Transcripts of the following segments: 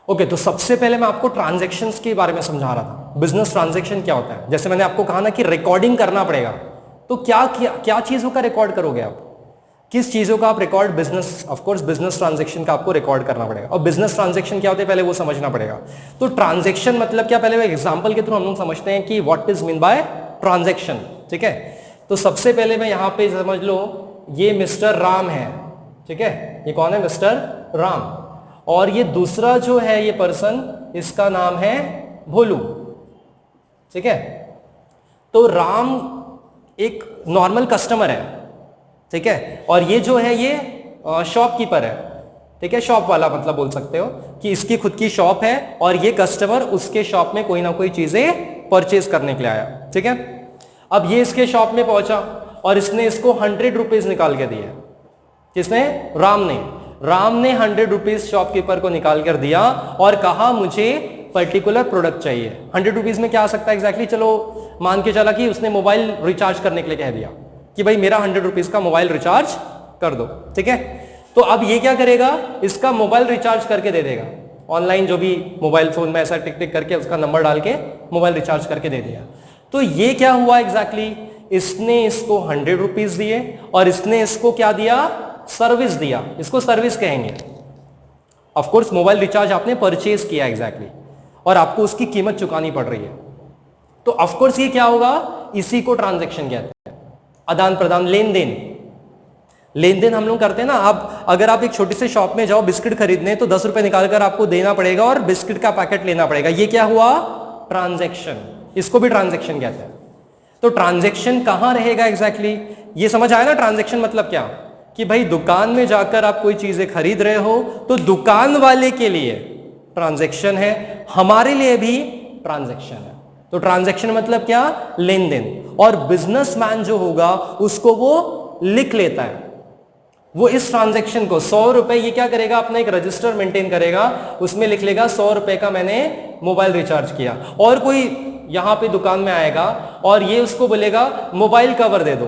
Okay, तो सबसे पहले मैं आपको ट्रांजैक्शंस के बारे में समझा रहा था। बिजनेस ट्रांजैक्शन क्या होता है, जैसे मैंने आपको कहा ना कि रिकॉर्डिंग करना पड़ेगा। तो क्या क्या, क्या चीजों का रिकॉर्ड करोगे आप, किस चीजों का आप record, business, of course business transaction का आपको रिकॉर्ड करना पड़ेगा। और बिजनेस ट्रांजैक्शन क्या होते हैं पहले वो समझना पड़ेगा। तो ट्रांजैक्शन मतलब क्या, पहले एग्जांपल के थ्रू हम लोग समझते हैं कि what is mean by transaction. ठीक है, तो सबसे पहले मैं यहां पे समझ लो ये मिस्टर राम है। ठीक है, ये कौन है, मिस्टर राम। और ये दूसरा जो है ये पर्सन, इसका नाम है भोलू। ठीक है, तो राम एक नॉर्मल कस्टमर है। ठीक है, और ये जो है ये शॉपकीपर है। ठीक है, शॉप वाला मतलब बोल सकते हो कि इसकी खुद की शॉप है और ये कस्टमर उसके शॉप में कोई ना कोई चीजें परचेज करने के लिए आया। ठीक है, अब ये इसके शॉप में पहुंचा और इसने इसको 100 रुपीज निकाल के दिए। किसने, राम ने 100 रुपीज शॉपकीपर को निकाल कर दिया और कहा मुझे पर्टिकुलर प्रोडक्ट चाहिए। 100 रुपीज में क्या आ सकता है एग्जैक्टली, चलो मान के चला कि उसने मोबाइल रिचार्ज करने के लिए कह दिया कि भाई मेरा 100 रुपीज का मोबाइल रिचार्ज कर दो। ठीक है, तो अब ये क्या करेगा, इसका मोबाइल रिचार्ज करके दे देगा। ऑनलाइन जो भी मोबाइल फोन में ऐसा टिक टिक करके उसका नंबर डाल के मोबाइल रिचार्ज करके दे दिया। तो ये क्या हुआ एग्जैक्टली, इसने इसको 100 रुपीज दिए और इसने इसको क्या दिया, सर्विस दिया। इसको सर्विस कहेंगे। ऑफ कोर्स मोबाइल रिचार्ज आपने परचेज किया एग्जैक्टली और आपको उसकी कीमत चुकानी पड़ रही है। तो ऑफ कोर्स ये क्या होगा, इसी को ट्रांजैक्शन कहते हैं, आदान प्रदान, लेन देन। लेन देन हम लोग करते हैं ना। आप अगर आप एक छोटी सी शॉप में जाओ बिस्किट खरीदने तो 10 रुपए निकालकर आपको देना पड़ेगा और बिस्किट का पैकेट लेना पड़ेगा। ये क्या हुआ, ट्रांजैक्शन। इसको भी ट्रांजैक्शन कहते हैं। तो ट्रांजैक्शन कहां रहेगा एग्जैक्टली, ये समझ आया ना ट्रांजैक्शन मतलब क्या, कि भाई दुकान में जाकर आप कोई चीजें खरीद रहे हो तो दुकान वाले के लिए ट्रांजैक्शन है, हमारे लिए भी ट्रांजैक्शन है। तो ट्रांजैक्शन मतलब क्या, लेन देन। और बिजनेसमैन जो होगा उसको वो लिख लेता है। वो इस ट्रांजैक्शन को 100 रुपए, ये क्या करेगा, अपना एक रजिस्टर मेंटेन करेगा, उसमें लिख लेगा 100 रुपए का मैंने मोबाइल रिचार्ज किया। और कोई यहां पे दुकान में आएगा और ये उसको बोलेगा मोबाइल कवर दे दो,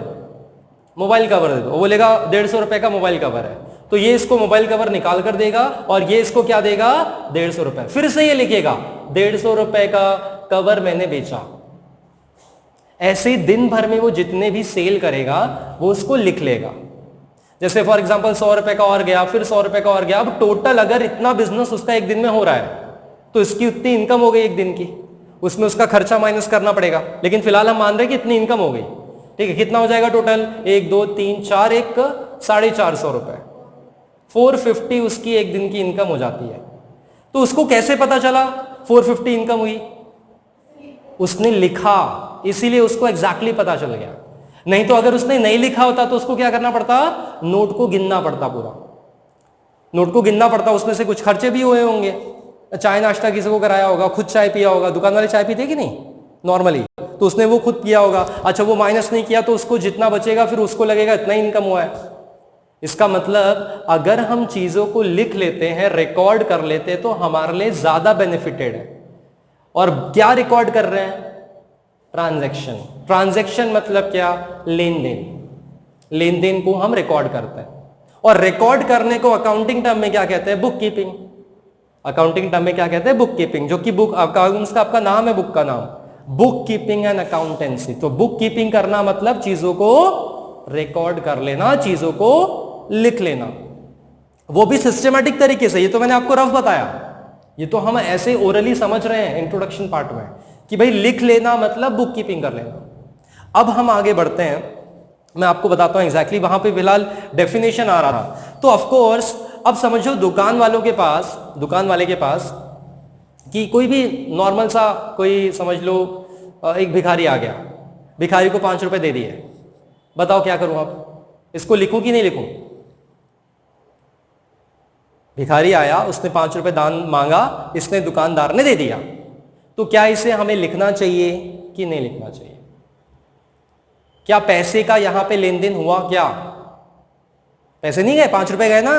मोबाइल कवर दे दो, वो बोलेगा 150 रुपए का मोबाइल कवर है। तो ये इसको मोबाइल कवर निकाल कर देगा और ये इसको क्या देगा, 150 रुपए। फिर से ये लिखेगा 150 रुपए का कवर मैंने बेचा। ऐसे दिन भर में वो जितने भी सेल करेगा वो उसको लिख लेगा। जैसे फॉर एग्जांपल 100 रुपए का और गया, फिर 100 रुपए का और गया। अब टोटल अगर इतना बिजनेस उसका एक दिन में हो रहा है तो इसकी उतनी इनकम हो गई एक दिन की, उसमें उसका खर्चा माइनस करना पड़ेगा। लेकिन फिलहाल हम मान रहे हैं कि इतनी इनकम हो गई। ठीक है, कितना हो जाएगा टोटल, 1 2 3 4, एक 450 रुपए, 450 उसकी एक दिन की इनकम हो जाती है। तो उसको कैसे पता चला 450 इनकम हुई, उसने लिखा, इसीलिए उसको एग्जैक्टली पता चल गया। नहीं तो अगर उसने नहीं लिखा होता तो उसको क्या करना पड़ता, नोट को गिनना पड़ता, पूरा नोट को गिनना पड़ता। उसमें से कुछ खर्चे भी हुए होंगे, चाय नाश्ता किसी को कराया होगा, खुद चाय पिया होगा, दुकान वाले चाय पीते कि नहीं नॉर्मली, तो उसने वो खुद किया होगा। अच्छा, वो माइनस नहीं किया तो उसको जितना बचेगा फिर उसको लगेगा इतना ही इनकम हुआ है। इसका मतलब अगर हम चीजों को लिख लेते हैं, रिकॉर्ड कर लेते हैं, तो हमारे लिए ज्यादा बेनिफिटेड है। और क्या रिकॉर्ड कर रहे हैं, ट्रांजैक्शन। ट्रांजैक्शन मतलब क्या, लेन देन। लेन देन को हम रिकॉर्ड करते हैं। और रिकॉर्ड करने को अकाउंटिंग टर्म में क्या कहते हैं, बुक कीपिंग। अकाउंटिंग टर्म में क्या कहते हैं, बुक कीपिंग, जो कि बुक अकाउंट्स का आपका नाम है, बुक का नाम, बुक कीपिंग एंड अकाउंटेंसी। तो बुक कीपिंग करना मतलब चीजों को रिकॉर्ड कर लेना, चीजों को लिख लेना, वो भी सिस्टमैटिक तरीके से। ये तो मैंने आपको रफ बताया, ये तो हम ऐसे ओरली समझ रहे हैं इंट्रोडक्शन पार्ट में कि भाई लिख लेना मतलब बुक कीपिंग कर लेना। अब हम आगे बढ़ते हैं, मैं आपको बताता हूं एग्जैक्टली वहां पे फिलहाल डेफिनेशन आ रहा था। तो ऑफ कोर्स अब समझो दुकान वाले के पास कि कोई भी नॉर्मल सा कोई समझ लो एक भिखारी आ गया, भिखारी को 5 रुपए दे दिए। बताओ क्या करूं, आप इसको लिखूं कि नहीं लिखूं। भिखारी आया, उसने 5 रुपए दान मांगा, इसने दुकानदार ने दे दिया, तो क्या इसे हमें लिखना चाहिए कि नहीं लिखना चाहिए। क्या पैसे का यहां पे लेन देन हुआ, क्या पैसे नहीं गए, 5 रुपए गए ना,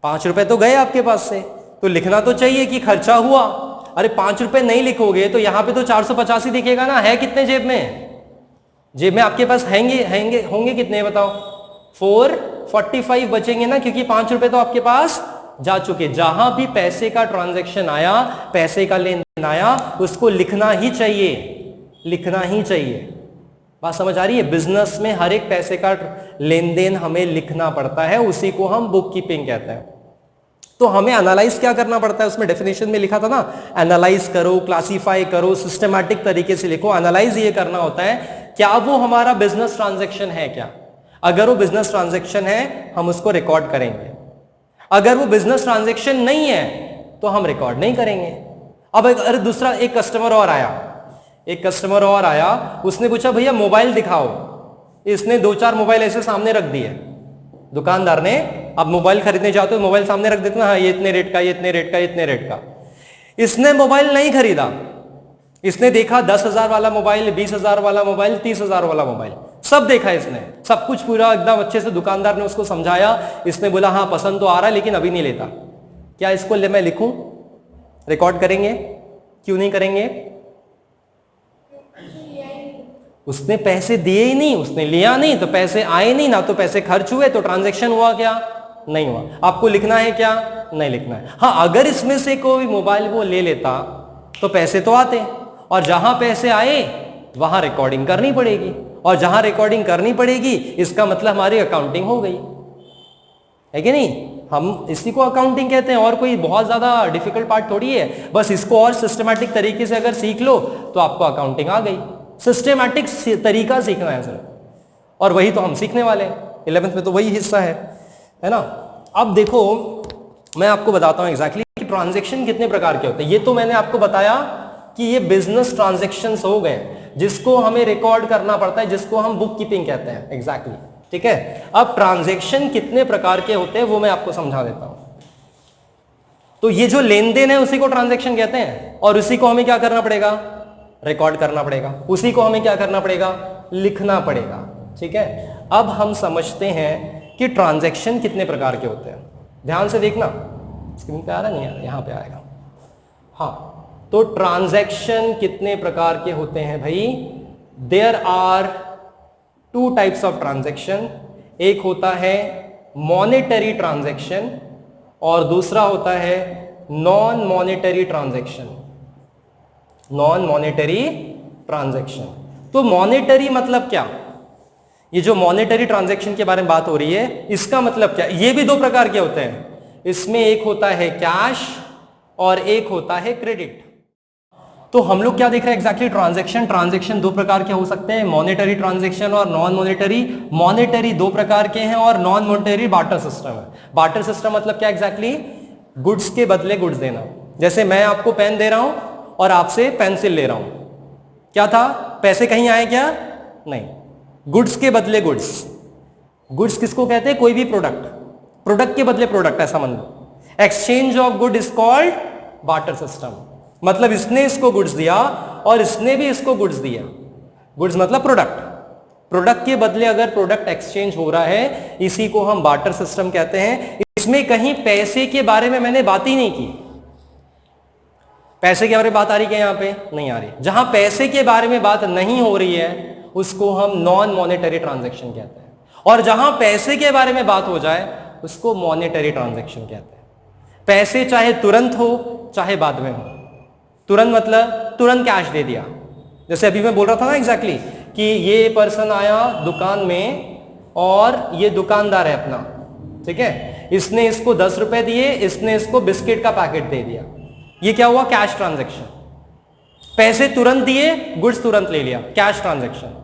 5 रुपए तो गए आपके पास से, तो लिखना तो चाहिए कि खर्चा हुआ। अरे 5 रुपए नहीं लिखोगे तो यहां पे तो 450 ही दिखेगा ना। है कितने जेब में आपके पास होंगे कितने बताओ, 445 बचेंगे ना, क्योंकि 5 रुपए तो आपके पास जा चुके। जहां भी पैसे का ट्रांजैक्शन आया, पैसे का लेन देन आया, उसको लिखना ही चाहिए, लिखना ही चाहिए। बात समझ आ रही है? बिजनेस में हर एक पैसे का लेन देन हमें लिखना पड़ता है, उसी को हम बुक कीपिंग कहते हैं। तो हमें एनालाइज क्या करना पड़ता है, उसमें डेफिनेशन में लिखा था ना, एनालाइज करो, क्लासिफाई करो, सिस्टमैटिक तरीके से लिखो। एनालाइज ये करना होता है क्या वो हमारा बिजनेस ट्रांजैक्शन है क्या। अगर वो बिजनेस ट्रांजैक्शन है हम उसको रिकॉर्ड करेंगे, अगर वो बिजनेस ट्रांजैक्शन नहीं है तो हम रिकॉर्ड नहीं करेंगे। अब अरे दूसरा एक कस्टमर और आया, एक कस्टमर और आया, उसने पूछा भैया मोबाइल दिखाओ। इसने 2-4 मोबाइल ऐसे सामने रख दिए दुकानदार ने। अब मोबाइल खरीदने जाते हो मोबाइल सामने रख देते ना, हाँ ये इतने रेट का, ये इतने रेट का, ये इतने रेट का। इसने मोबाइल नहीं खरीदा, इसने देखा 10,000 वाला मोबाइल, 20,000 वाला मोबाइल, 30,000 वाला मोबाइल, सब देखा इसने, सब कुछ पूरा एकदम अच्छे से दुकानदार ने उसको समझाया। इसने बोला हाँ पसंद तो आ रहा है लेकिन अभी नहीं लेता। क्या इसको मैं लिखूं? रिकॉर्ड करेंगे? क्यों नहीं करेंगे? उसने पैसे दिए ही नहीं, उसने लिया नहीं, तो पैसे आए नहीं ना, तो पैसे खर्च हुए, तो ट्रांजैक्शन हुआ क्या? नहीं हुआ। आपको लिखना है क्या? नहीं लिखना है। हाँ अगर इसमें से कोई मोबाइल वो ले लेता तो पैसे तो आते, और जहां पैसे आए वहां रिकॉर्डिंग करनी पड़ेगी, और जहां रिकॉर्डिंग करनी पड़ेगी इसका मतलब हमारी अकाउंटिंग हो गई है कि नहीं। हम इसी को अकाउंटिंग कहते हैं, और कोई बहुत ज्यादा डिफिकल्ट पार्ट थोड़ी है। बस इसको और सिस्टमैटिक तरीके से अगर सीख लो तो आपको अकाउंटिंग आ गई। सिस्टमैटिक तरीका सीखना है सर, और वही तो हम सीखने वाले हैं 11th में, तो वही हिस्सा है ना। अब देखो मैं आपको बताता हूं एग्जैक्टली कि ट्रांजैक्शन कितने प्रकार के होते हैं। ये तो मैंने आपको बताया कि ये बिजनेस ट्रांजैक्शंस हो गए जिसको हमें रिकॉर्ड करना पड़ता है, जिसको हम बुक कीपिंग कहते हैं एग्जैक्टली। ठीक है, अब ट्रांजैक्शन कितने प्रकार के होते हैं वो मैं आपको समझा देता हूं। तो ये जो लेन देन है उसी को ट्रांजैक्शन कहते हैं, और उसी को हमें क्या करना पड़ेगा? रिकॉर्ड करना पड़ेगा। उसी को हमें क्या करना पड़ेगा? लिखना पड़ेगा। ठीक है, अब हम समझते हैं कि ट्रांजैक्शन कितने प्रकार के होते हैं। ध्यान से देखना, स्क्रीन पे आ रहा नहीं यार, यहां पे आएगा। हाँ, तो ट्रांजैक्शन कितने प्रकार के होते हैं भाई? There are 2 types of transaction. एक होता है मॉनेटरी ट्रांजैक्शन और दूसरा होता है non monetary transaction. Non monetary transaction. तो मॉनेटरी मतलब क्या? ये जो मॉनेटरी ट्रांजैक्शन के बारे में बात हो रही है इसका मतलब क्या? ये भी 2 प्रकार के होते हैं। इसमें एक होता है कैश और एक होता है क्रेडिट। तो हम लोग क्या देख रहे हैं एग्जैक्टली? ट्रांजैक्शन 2 प्रकार के हो सकते हैं, मॉनेटरी ट्रांजैक्शन और नॉन मॉनेटरी। मॉनेटरी 2 प्रकार के हैं और नॉन मॉनेटरी बार्टर सिस्टम है। बार्टर सिस्टम मतलब क्या एग्जैक्टली? गुड्स के बदले गुड्स देना। जैसे मैं आपको पेन दे रहा हूं और आपसे पेंसिल ले रहा हूं, क्या था? पैसे कहीं आए क्या? नहीं, गुड्स के बदले गुड्स। गुड्स किसको कहते हैं? कोई भी प्रोडक्ट, प्रोडक्ट के बदले प्रोडक्ट, ऐसा मान लो। Exchange of good is called barter system. मतलब इसने इसको गुड्स दिया और इसने भी इसको गुड्स दिया। गुड्स मतलब प्रोडक्ट, प्रोडक्ट के बदले अगर प्रोडक्ट एक्सचेंज हो रहा है, इसी को हम बार्टर सिस्टम कहते हैं। इसमें कहीं पैसे के बारे में मैंने बात ही नहीं की। पैसे के बारे में बात आ रही है? यहां पे नहीं आ रही। जहां पैसे के बारे में बात नहीं हो रही है उसको हम नॉन मॉनेटरी ट्रांजैक्शन कहते हैं, और जहां पैसे के बारे में बात हो जाए उसको मॉनेटरी ट्रांजैक्शन कहते हैं। पैसे चाहे तुरंत हो चाहे बाद में हो। तुरंत मतलब तुरंत कैश दे दिया। जैसे अभी मैं बोल रहा था ना एग्जैक्टली कि ये पर्सन आया दुकान में और ये दुकानदार है अपना, ठीक है, इसने इसको 10 रुपए दिए, इसने इसको बिस्किट का पैकेट दे दिया। ये क्या हुआ? Cash transaction. पैसे तुरंत दिए, गुड्स तुरंत ले लिया, कैश ट्रांजैक्शन।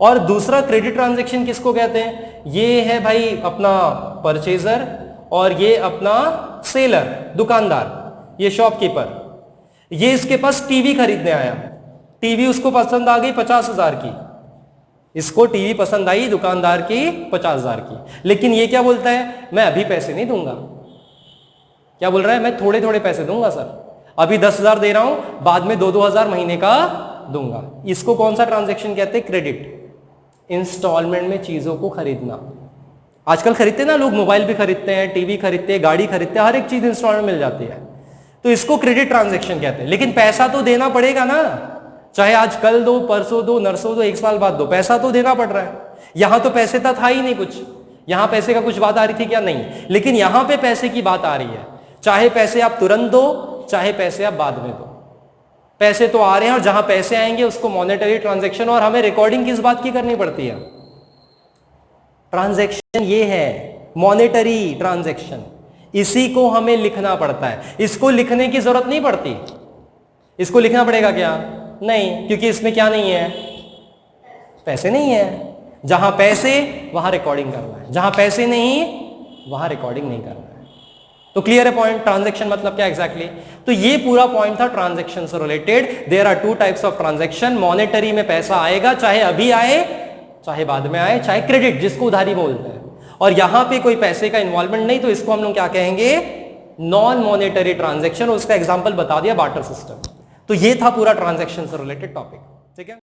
और दूसरा क्रेडिट ट्रांजैक्शन किसको कहते हैं? ये है भाई अपना परचेजर और ये अपना सेलर, दुकानदार, ये शॉपकीपर। ये इसके पास टीवी खरीदने आया, टीवी उसको पसंद आ गई 50,000 की, इसको टीवी पसंद आई दुकानदार की 50,000 की। लेकिन ये क्या बोलता है? मैं अभी पैसे नहीं दूंगा। क्या बोल रहा है? मैं थोड़े थोड़े पैसे दूंगा सर, अभी 10,000 दे रहा हूं, बाद में 2-2 हजार महीने का दूंगा। इसको कौन सा ट्रांजैक्शन कहते हैं? क्रेडिट। इंस्टॉलमेंट में चीजों को खरीदना। आजकल खरीदते हैं ना लोग, मोबाइल भी खरीदते हैं, टीवी खरीदते हैं, गाड़ी खरीदते हैं, हर एक चीज इंस्टॉलमेंट मिल जाती है, तो इसको क्रेडिट ट्रांजैक्शन कहते हैं। लेकिन पैसा तो देना पड़ेगा ना, चाहे आज कल दो, परसों दो, नरसों दो, 1 साल बाद दो, पैसा तो देना पड़ रहा है। यहां तो पैसे था ही नहीं कुछ, यहां पैसे का कुछ बात आ रही थी क्या? नहीं। लेकिन यहां पे पैसे की बात आ रही है। चाहे पैसे आप तुरंत दो, चाहे पैसे आप बाद में दो, पैसे तो आ रहे हैं और जहां पैसे आएंगे उसको मॉनेटरी ट्रांजैक्शन, और हमें रिकॉर्डिंग किस बात की करनी पड़ती है? ट्रांजैक्शन ये है मॉनेटरी ट्रांजैक्शन, इसी को हमें लिखना पड़ता है। इसको लिखने की जरूरत नहीं पड़ती। इसको लिखना पड़ेगा क्या? नहीं, क्योंकि इसमें क्या नहीं है? पैसे नहीं है। जहां पैसे वहां रिकॉर्डिंग करना है, जहां पैसे नहीं वहां रिकॉर्डिंग नहीं करना है। तो क्लियर है पॉइंट? ट्रांजैक्शन मतलब क्या एग्जैक्टली? तो ये पूरा पॉइंट था ट्रांजैक्शन से related. There are two types of transaction. Monetary में पैसा आएगा, चाहे अभी आए चाहे बाद में आए, चाहे क्रेडिट जिसको उधारी बोलते हैं, और यहां पे कोई पैसे का इन्वॉल्वमेंट नहीं, तो इसको हम लोग क्या कहेंगे? Non monetary transaction. उसका एग्जांपल बता दिया बार्टर सिस्टम। तो ये था पूरा ट्रांजैक्शन से रिलेटेड टॉपिक। ठीक है।